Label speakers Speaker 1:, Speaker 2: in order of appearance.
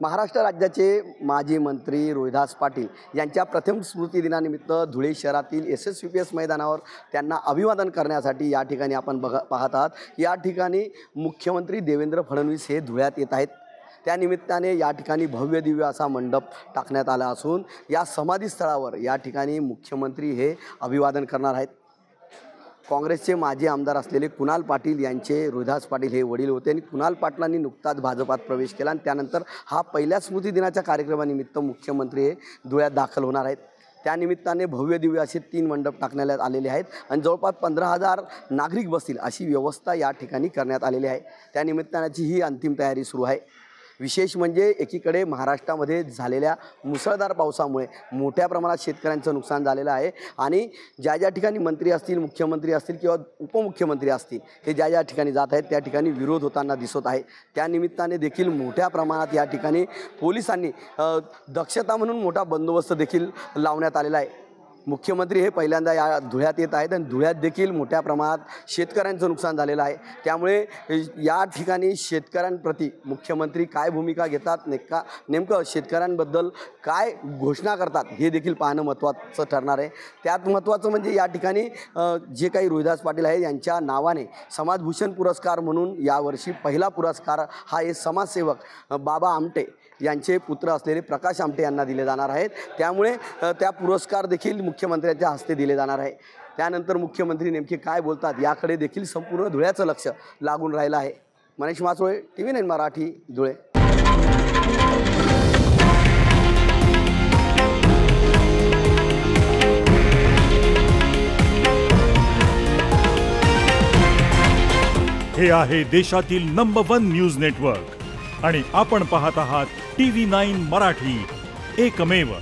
Speaker 1: महाराष्ट्र राज्याचे माजी मंत्री रोहिदास पाटील यांच्या प्रथम स्मृती दिनानिमित्त धुळे शहरातील SSVPS मैदानावर त्यांना अभिवादन करण्यासाठी या ठिकाणी आपण पाहत आहात। या ठिकाणी मुख्यमंत्री देवेंद्र फडणवीस हे धुळ्यात येत आहेत। त्यानिमित्ताने या ठिकाणी भव्य दिव्य असा मंडप टाकण्यात आला असून या समाधीस्थळावर या ठिकाणी मुख्यमंत्री हे अभिवादन करणार आहेत। काँग्रेसचे माजी आमदार असलेले कुणाल पाटील यांचे रोहिदास पाटील हे वडील होते आणि कुणाल पाटलांनी नुकताच भाजपात प्रवेश केला आणि त्यानंतर हा पहिल्या स्मृती दिनाच्या कार्यक्रमानिमित्त मुख्यमंत्री हे धुळ्यात दाखल होणार आहेत। त्यानिमित्ताने भव्य दिव्य असे 3 मंडप टाकण्यात आलेले आहेत आणि जवळपास 15,000 नागरिक बसतील अशी व्यवस्था या ठिकाणी करण्यात आलेली आहे। त्यानिमित्तानाची ही अंतिम तयारी सुरू आहे। विशेष म्हणजे एकीकडे महाराष्ट्रामध्ये झालेल्या मुसळधार पावसामुळे मोठ्या प्रमाणात शेतकऱ्यांचं नुकसान झालेलं आहे आणि ज्या ठिकाणी मंत्री असतील, मुख्यमंत्री असतील किंवा उपमुख्यमंत्री असतील हे ज्या ठिकाणी जात आहेत त्या ठिकाणी विरोध होताना दिसत आहे। त्यानिमित्ताने देखील मोठ्या प्रमाणात या ठिकाणी पोलिसांनी दक्षता म्हणून मोठा बंदोबस्त देखील लावण्यात आलेला आहे। मुख्यमंत्री हे पहिल्यांदा या धुळ्यात येत आहेत आणि धुळ्यात देखील मोठ्या प्रमाणात शेतकऱ्यांचं नुकसान झालेलं आहे। त्यामुळे या ठिकाणी शेतकऱ्यांप्रती मुख्यमंत्री काय भूमिका घेतात, नेमकं शेतकऱ्यांबद्दल काय घोषणा करतात हे देखील पाहणं महत्त्वाचं ठरणार आहे। त्यात महत्त्वाचं म्हणजे या ठिकाणी जे काही रोहिदास पाटील आहे यांच्या नावाने समाजभूषण पुरस्कार म्हणून यावर्षी पहिला पुरस्कार हा एक समाजसेवक बाबा आमटे यांचे पुत्र असलेले प्रकाश आमटे यांना दिले जाणार आहेत। त्यामुळे त्या पुरस्कार देखील मुख्यमंत्र्यांच्या हस्ते दिले जाणार आहे। त्यानंतर मुख्यमंत्री नेमके काय बोलतात याकडे देखील संपूर्ण धुळ्याचं लक्ष लागून राहिलं आहे। मनीष मासोळे, TV9 मराठी, धुळे।
Speaker 2: हे आहे देशातील नंबर 1 न्यूज नेटवर्क आणि आपण पाहत आहात TV9 मराठी, एकमेव।